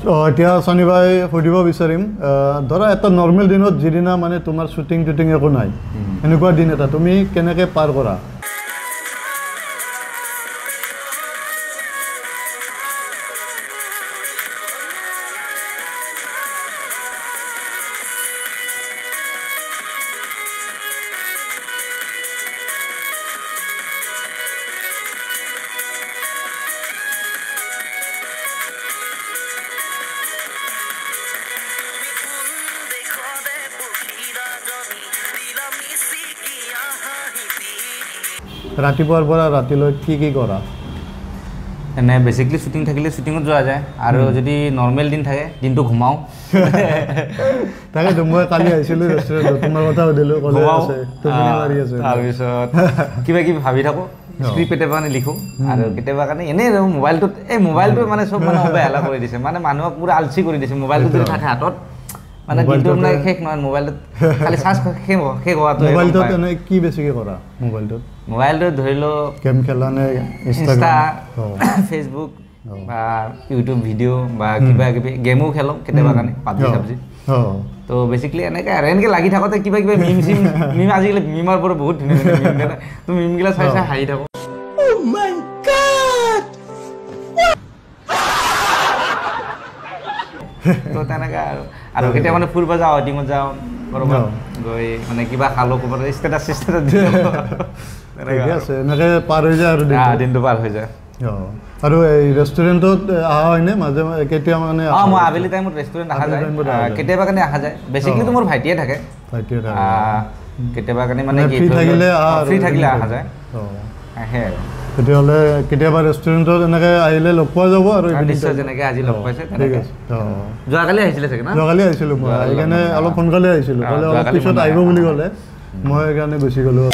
এতিয়া শনিবাৰে সুধিব বিচাৰিম ধৰা এটা নৰ্মেল দিনত যিদিনা মানে তোমাৰ শ্বুটিং টুটিং একো নাই এনেকুৱা দিন এটা তুমি কেনেকৈ পাৰ কৰা ৰাতিপুৱাৰ পৰা ৰাতিলৈ কি কৰা এনে বেসিক্যালি শুটিং থাকিলে শুটিংত যোৱা যায় আৰু যদি নৰ্মেল দিন থাকে দিনটো ঘুমাও তাকে মই কালি আহিছিলো ৰেষ্টুৰেণ্টত তোমাৰ কথা সুধিলো ক'লে আছে তুমি মাৰি আছে তাৰপিছত কিবা কিবি ভাবি থাকো স্ক্ৰিপ্ট এটা মানে লিখো আৰু কেতিয়াবা কাৰণে এনে মোবাইলটো মানে চব মানে অবহেলা কৰি দিছে মানে মানুহক পুৰা আলসি কৰি দিছে মোবাইলটো যদি থাকে হাতত মানে দিনটো মানে শেষ নহয় মোবাইলটো খালি চাৰ্জ শেষ হোৱাটো মোবাইলটোত এনে কি বেছিকৈ কৰা মোবাইলটোত ধৰি লও গেম খেলা নে ইনষ্টা ফেচবুক বা ইউটিউব ভিডিঅ' বা কিবা কিবি গেমো খেলো কেতিয়াবা কাৰণে পাবজি চাবজি তো বেসিক্যালি এনেকৈ লাগি থাকোঁতে কিবা কিবা মিম আজিকালি মিমৰ পৰা বহুত ধুনীয়া মিম দেনা তো মিমগিলা চাই হাঁহি থাকোঁ তো তেনেকৈ আৰু কেতিয়া মানে ফুৰিব যাওঁ আউটিঙত যাওঁ ক'ৰবাত গৈ মানে কিবা খালোঁ ক'ৰবাত ষ্টেটাছ এনেকৈ পাৰ হৈ যায় আৰু দিনটো পাৰ হৈ যায় আৰু এই ৰেষ্টুৰেণ্টত অহা হয়নে মাজে কেতিয়া মানে মই আবেলি টাইমত ৰেষ্টুৰেণ্ট অহা যায় কেতিয়াবা কাৰণে অহা যায় বেছিকেলিতো মোৰ ভাইটিয়ে থাকে কেতিয়াবা কাৰণে মানে ফ্ৰী থাকিলে অহা যায় আহে তেতিয়াহ'লে কেতিয়াবা ৰেষ্টুৰেণ্টত এনেকৈ আহিলে লগ পোৱা যাব আৰু নিশ্চয় যেনেকৈ আজি লগ পাইছে যোৱাকালি আহিছিলে চাগে না যোৱাকালি আহিছিলোঁ মই সেইকাৰণে অলপ সোনকালে আহিছিলোঁ ক'লে অলপ পিছত আহিব বুলি ক'লে মই সেইকাৰণে গুচি গ'লোঁ